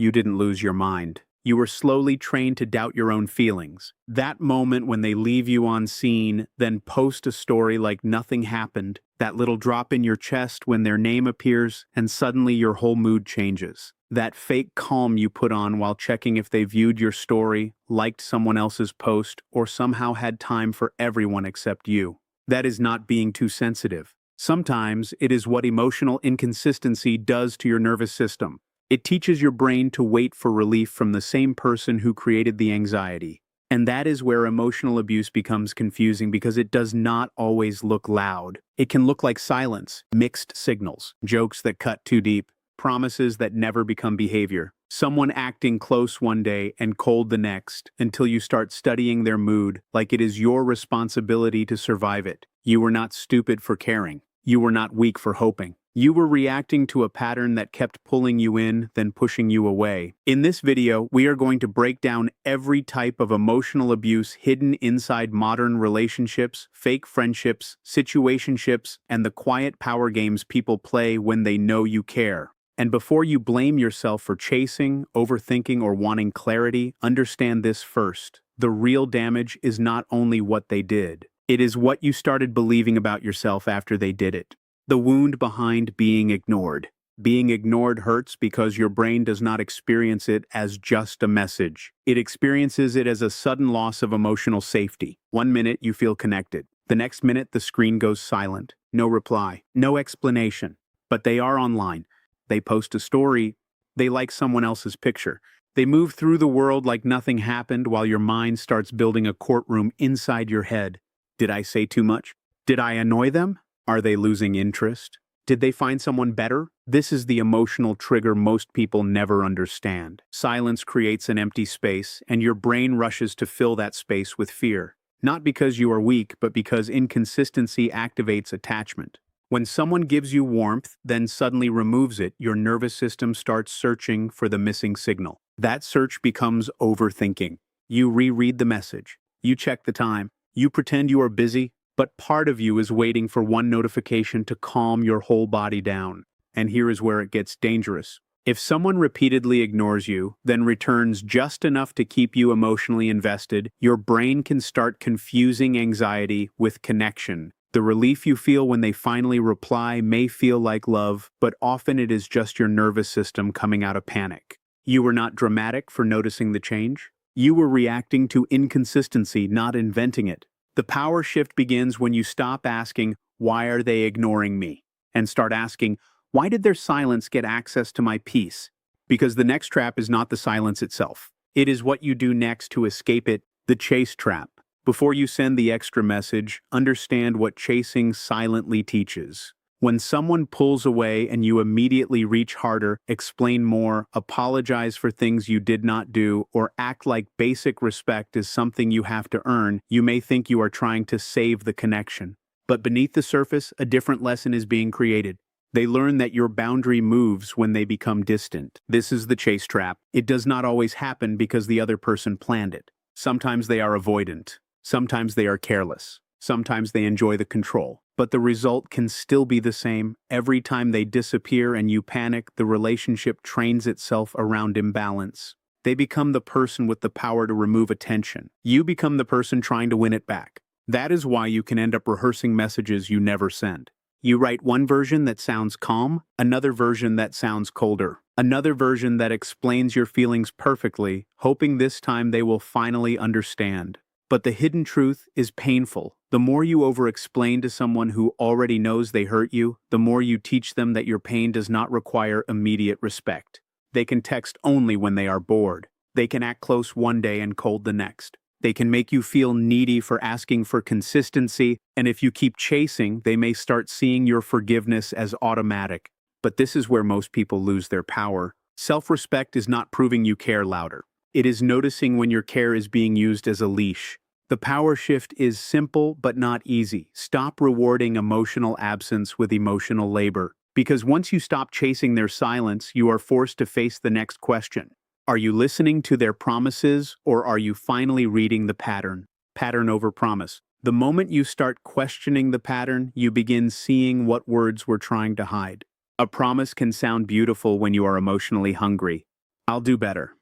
you didn't lose your mind. You were slowly trained to doubt your own feelings. That moment when they leave you on scene, then post a story like nothing happened, that little drop in your chest when their name appears, and suddenly your whole mood changes. That fake calm you put on while checking if they viewed your story, liked someone else's post, or somehow had time for everyone except you. That is not being too sensitive. Sometimes it is what emotional inconsistency does to your nervous system. It teaches your brain to wait for relief from the same person who created the anxiety. And that is where emotional abuse becomes confusing because it does not always look loud. It can look like silence, mixed signals, jokes that cut too deep, promises that never become behavior. Someone acting close one day and cold the next until you start studying their mood like it is your responsibility to survive it. You were not stupid for caring. You were not weak for hoping. You were reacting to a pattern that kept pulling you in, then pushing you away. In this video, we are going to break down every type of emotional abuse hidden inside modern relationships, fake friendships, situationships, and the quiet power games people play when they know you care. And before you blame yourself for chasing, overthinking, or wanting clarity, understand this first. The real damage is not only what they did. It is what you started believing about yourself after they did it. The wound behind being ignored. Being ignored hurts because your brain does not experience it as just a message. It experiences it as a sudden loss of emotional safety. 1 minute you feel connected. The next minute the screen goes silent. No reply. No explanation. But they are online. They post a story. They like someone else's picture. They move through the world like nothing happened while your mind starts building a courtroom inside your head. Did I say too much? Did I annoy them? Are they losing interest? Did they find someone better? This is the emotional trigger most people never understand. Silence creates an empty space, and your brain rushes to fill that space with fear. Not because you are weak, but because inconsistency activates attachment. When someone gives you warmth, then suddenly removes it, your nervous system starts searching for the missing signal. That search becomes overthinking. You reread the message. You check the time. You pretend you are busy. But part of you is waiting for one notification to calm your whole body down. And here is where it gets dangerous. If someone repeatedly ignores you, then returns just enough to keep you emotionally invested, your brain can start confusing anxiety with connection. The relief you feel when they finally reply may feel like love, but often it is just your nervous system coming out of panic. You were not dramatic for noticing the change. You were reacting to inconsistency, not inventing it. The power shift begins when you stop asking, "Why are they ignoring me?" and start asking, "Why did their silence get access to my peace?" Because the next trap is not the silence itself. It is what you do next to escape it, the chase trap. Before you send the extra message, understand what chasing silently teaches. When someone pulls away and you immediately reach harder, explain more, apologize for things you did not do, or act like basic respect is something you have to earn, you may think you are trying to save the connection. But beneath the surface, a different lesson is being created. They learn that your boundary moves when they become distant. This is the chase trap. It does not always happen because the other person planned it. Sometimes they are avoidant. Sometimes they are careless. Sometimes they enjoy the control. But the result can still be the same. Every time they disappear and you panic, the relationship trains itself around imbalance. They become the person with the power to remove attention. You become the person trying to win it back. That is why you can end up rehearsing messages you never send. You write one version that sounds calm, another version that sounds colder, another version that explains your feelings perfectly, hoping this time they will finally understand. But the hidden truth is painful. The more you over-explain to someone who already knows they hurt you, the more you teach them that your pain does not require immediate respect. They can text only when they are bored. They can act close one day and cold the next. They can make you feel needy for asking for consistency, and if you keep chasing, they may start seeing your forgiveness as automatic. But this is where most people lose their power. Self-respect is not proving you care louder. It is noticing when your care is being used as a leash. The power shift is simple but not easy. Stop rewarding emotional absence with emotional labor. Because once you stop chasing their silence, you are forced to face the next question. Are you listening to their promises, or are you finally reading the pattern? Pattern over promise. The moment you start questioning the pattern, you begin seeing what words we're trying to hide. A promise can sound beautiful when you are emotionally hungry. I'll do better.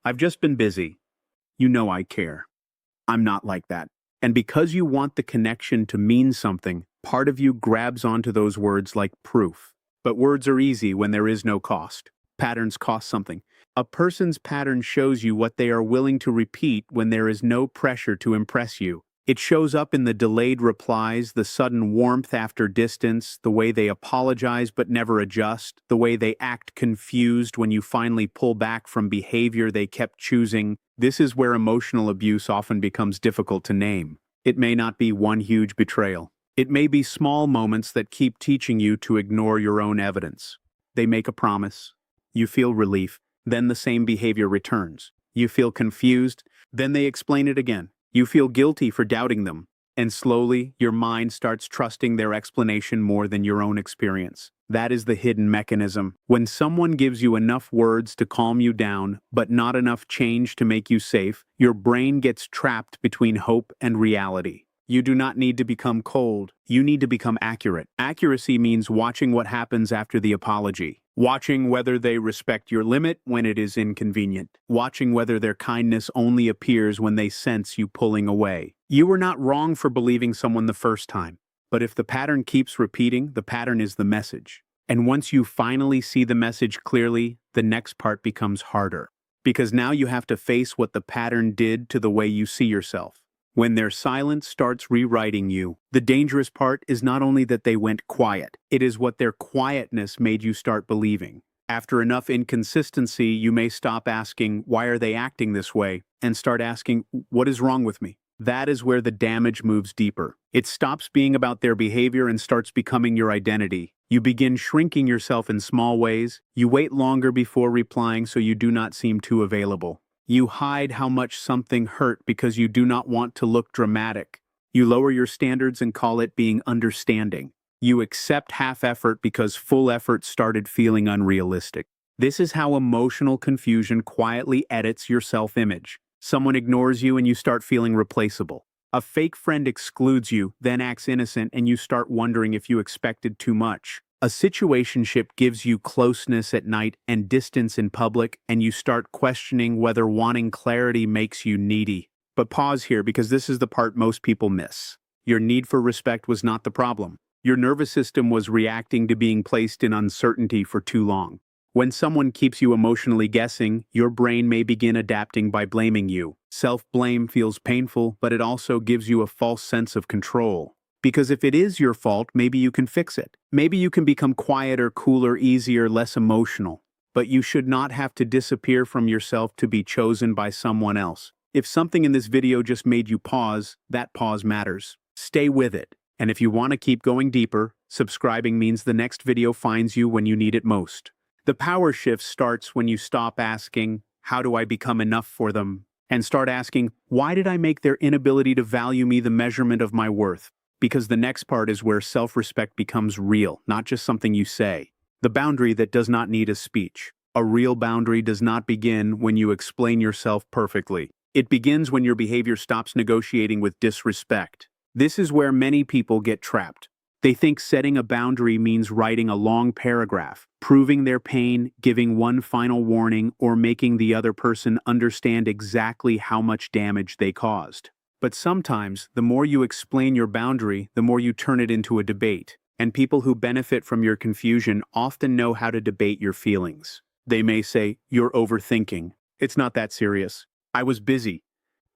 I've just been busy. You know I care. I'm not like that. And because you want the connection to mean something, part of you grabs onto those words like proof. But words are easy when there is no cost. Patterns cost something. A person's pattern shows you what they are willing to repeat when there is no pressure to impress you. It shows up in the delayed replies, the sudden warmth after distance, the way they apologize but never adjust, the way they act confused when you finally pull back from behavior they kept choosing. This is where emotional abuse often becomes difficult to name. It may not be one huge betrayal. It may be small moments that keep teaching you to ignore your own evidence. They make a promise. You feel relief. Then the same behavior returns. You feel confused. Then they explain it again. You feel guilty for doubting them. And slowly, your mind starts trusting their explanation more than your own experience. That is the hidden mechanism. When someone gives you enough words to calm you down, but not enough change to make you safe, your brain gets trapped between hope and reality. You do not need to become cold. You need to become accurate. Accuracy means watching what happens after the apology. Watching whether they respect your limit when it is inconvenient. Watching whether their kindness only appears when they sense you pulling away. You were not wrong for believing someone the first time. But if the pattern keeps repeating, the pattern is the message. And once you finally see the message clearly, the next part becomes harder. Because now you have to face what the pattern did to the way you see yourself. When their silence starts rewriting you, the dangerous part is not only that they went quiet, it is what their quietness made you start believing. After enough inconsistency, you may stop asking, why are they acting this way, and start asking, what is wrong with me? That is where the damage moves deeper. It stops being about their behavior and starts becoming your identity. You begin shrinking yourself in small ways. You wait longer before replying so you do not seem too available. You hide how much something hurt because you do not want to look dramatic. You lower your standards and call it being understanding. You accept half effort because full effort started feeling unrealistic. This is how emotional confusion quietly edits your self-image. Someone ignores you and you start feeling replaceable. A fake friend excludes you, then acts innocent, and you start wondering if you expected too much. A situationship gives you closeness at night and distance in public, and you start questioning whether wanting clarity makes you needy. But pause here because this is the part most people miss. Your need for respect was not the problem. Your nervous system was reacting to being placed in uncertainty for too long. When someone keeps you emotionally guessing, your brain may begin adapting by blaming you. Self-blame feels painful, but it also gives you a false sense of control. Because if it is your fault, maybe you can fix it. Maybe you can become quieter, cooler, easier, less emotional. But you should not have to disappear from yourself to be chosen by someone else. If something in this video just made you pause, that pause matters. Stay with it. And if you want to keep going deeper, subscribing means the next video finds you when you need it most. The power shift starts when you stop asking, how do I become enough for them? And start asking, why did I make their inability to value me the measurement of my worth? Because the next part is where self-respect becomes real, not just something you say. The boundary that does not need a speech. A real boundary does not begin when you explain yourself perfectly. It begins when your behavior stops negotiating with disrespect. This is where many people get trapped. They think setting a boundary means writing a long paragraph, proving their pain, giving one final warning, or making the other person understand exactly how much damage they caused. But sometimes, the more you explain your boundary, the more you turn it into a debate. And people who benefit from your confusion often know how to debate your feelings. They may say, you're overthinking. It's not that serious. I was busy.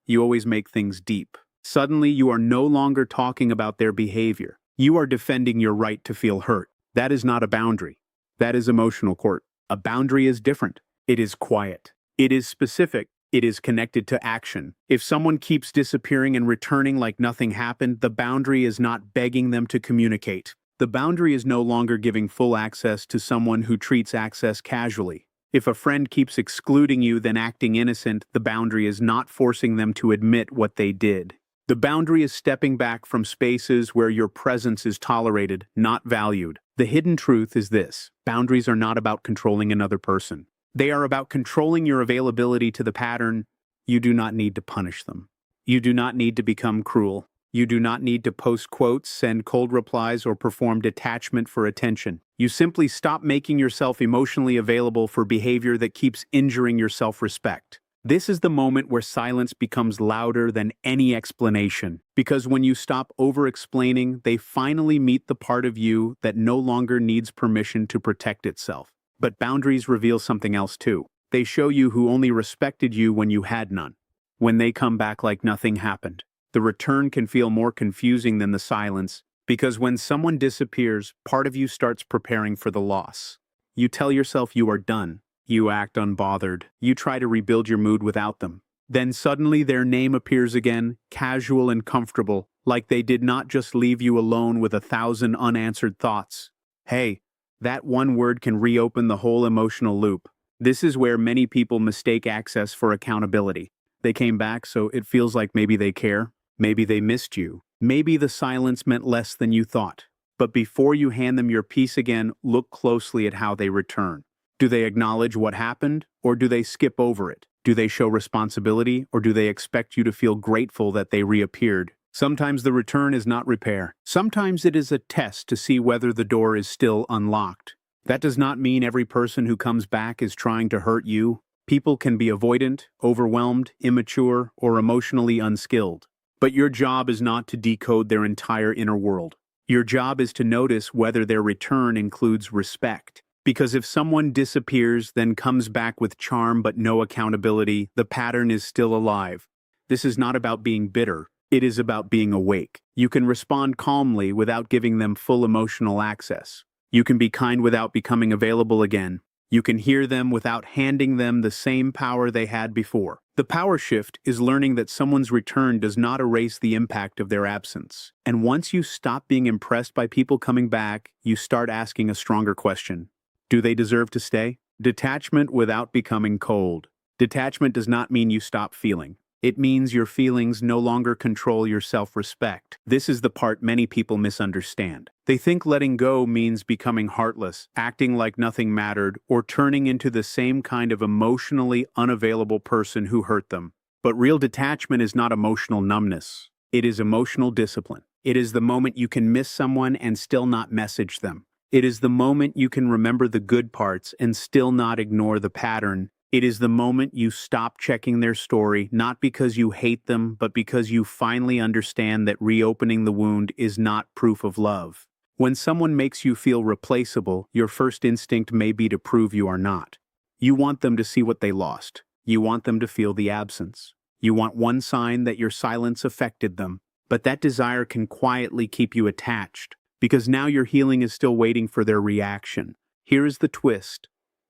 You always make things deep. Suddenly, you are no longer talking about their behavior. You are defending your right to feel hurt. That is not a boundary. That is emotional court. A boundary is different. It is quiet. It is specific. It is connected to action. If someone keeps disappearing and returning like nothing happened, the boundary is not begging them to communicate. The boundary is no longer giving full access to someone who treats access casually. If a friend keeps excluding you then acting innocent, the boundary is not forcing them to admit what they did. The boundary is stepping back from spaces where your presence is tolerated, not valued. The hidden truth is this: boundaries are not about controlling another person. They are about controlling your availability to the pattern. You do not need to punish them. You do not need to become cruel. You do not need to post quotes, send cold replies, or perform detachment for attention. You simply stop making yourself emotionally available for behavior that keeps injuring your self-respect. This is the moment where silence becomes louder than any explanation, because when you stop over-explaining, they finally meet the part of you that no longer needs permission to protect itself. But boundaries reveal something else too. They show you who only respected you when you had none. When they come back like nothing happened. The return can feel more confusing than the silence, because when someone disappears, part of you starts preparing for the loss. You tell yourself you are done. You act unbothered. You try to rebuild your mood without them. Then suddenly their name appears again, casual and comfortable, like they did not just leave you alone with 1,000 unanswered thoughts. Hey, that one word can reopen the whole emotional loop. This is where many people mistake access for accountability. They came back, so it feels like maybe they care. Maybe they missed you. Maybe the silence meant less than you thought. But before you hand them your peace again, look closely at how they return. Do they acknowledge what happened, or do they skip over it? Do they show responsibility, or do they expect you to feel grateful that they reappeared? Sometimes the return is not repair. Sometimes it is a test to see whether the door is still unlocked. That does not mean every person who comes back is trying to hurt you. People can be avoidant, overwhelmed, immature, or emotionally unskilled. But your job is not to decode their entire inner world. Your job is to notice whether their return includes respect. Because if someone disappears, then comes back with charm but no accountability, the pattern is still alive. This is not about being bitter. It is about being awake. You can respond calmly without giving them full emotional access. You can be kind without becoming available again. You can hear them without handing them the same power they had before. The power shift is learning that someone's return does not erase the impact of their absence. And once you stop being impressed by people coming back, you start asking a stronger question. Do they deserve to stay? Detachment without becoming cold. Detachment does not mean you stop feeling. It means your feelings no longer control your self-respect. This is the part many people misunderstand. They think letting go means becoming heartless, acting like nothing mattered, or turning into the same kind of emotionally unavailable person who hurt them. But real detachment is not emotional numbness. It is emotional discipline. It is the moment you can miss someone and still not message them. It is the moment you can remember the good parts and still not ignore the pattern. It is the moment you stop checking their story, not because you hate them, but because you finally understand that reopening the wound is not proof of love. When someone makes you feel replaceable, your first instinct may be to prove you are not. You want them to see what they lost. You want them to feel the absence. You want one sign that your silence affected them. But that desire can quietly keep you attached, because now your healing is still waiting for their reaction. Here is the twist.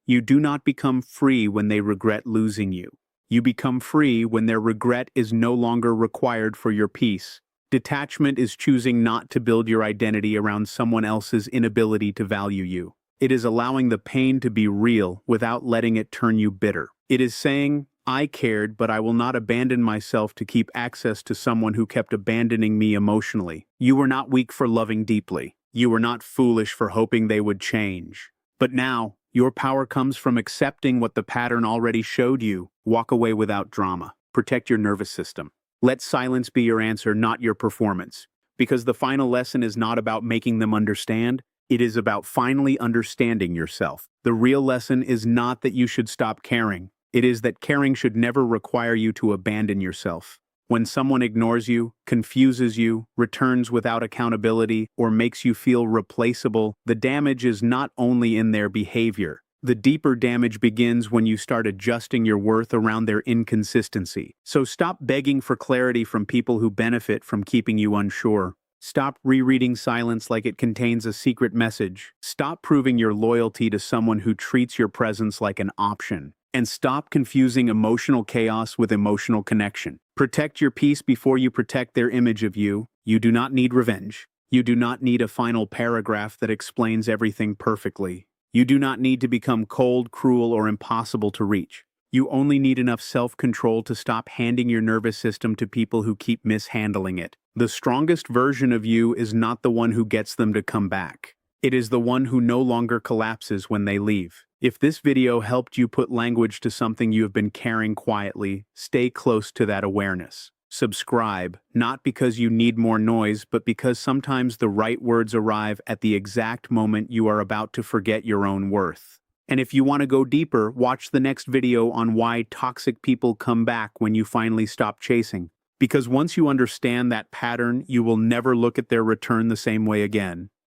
You do not become free when they regret losing you. You become free when their regret is no longer required for your peace. Detachment is choosing not to build your identity around someone else's inability to value you. It is allowing the pain to be real without letting it turn you bitter. It is saying, I cared, but I will not abandon myself to keep access to someone who kept abandoning me emotionally. You were not weak for loving deeply. You were not foolish for hoping they would change. But now, your power comes from accepting what the pattern already showed you. Walk away without drama. Protect your nervous system. Let silence be your answer, not your performance. Because the final lesson is not about making them understand. It is about finally understanding yourself. The real lesson is not that you should stop caring. It is that caring should never require you to abandon yourself. When someone ignores you, confuses you, returns without accountability, or makes you feel replaceable, the damage is not only in their behavior. The deeper damage begins when you start adjusting your worth around their inconsistency. So stop begging for clarity from people who benefit from keeping you unsure. Stop rereading silence like it contains a secret message. Stop proving your loyalty to someone who treats your presence like an option. And stop confusing emotional chaos with emotional connection. Protect your peace before you protect their image of you. You do not need revenge. You do not need a final paragraph that explains everything perfectly. You do not need to become cold, cruel, or impossible to reach. You only need enough self-control to stop handing your nervous system to people who keep mishandling it. The strongest version of you is not the one who gets them to come back. It is the one who no longer collapses when they leave. If this video helped you put language to something you have been carrying quietly, stay close to that awareness. Subscribe, not because you need more noise, but because sometimes the right words arrive at the exact moment you are about to forget your own worth. And if you want to go deeper, watch the next video on why toxic people come back when you finally stop chasing. Because once you understand that pattern, you will never look at their return the same way again.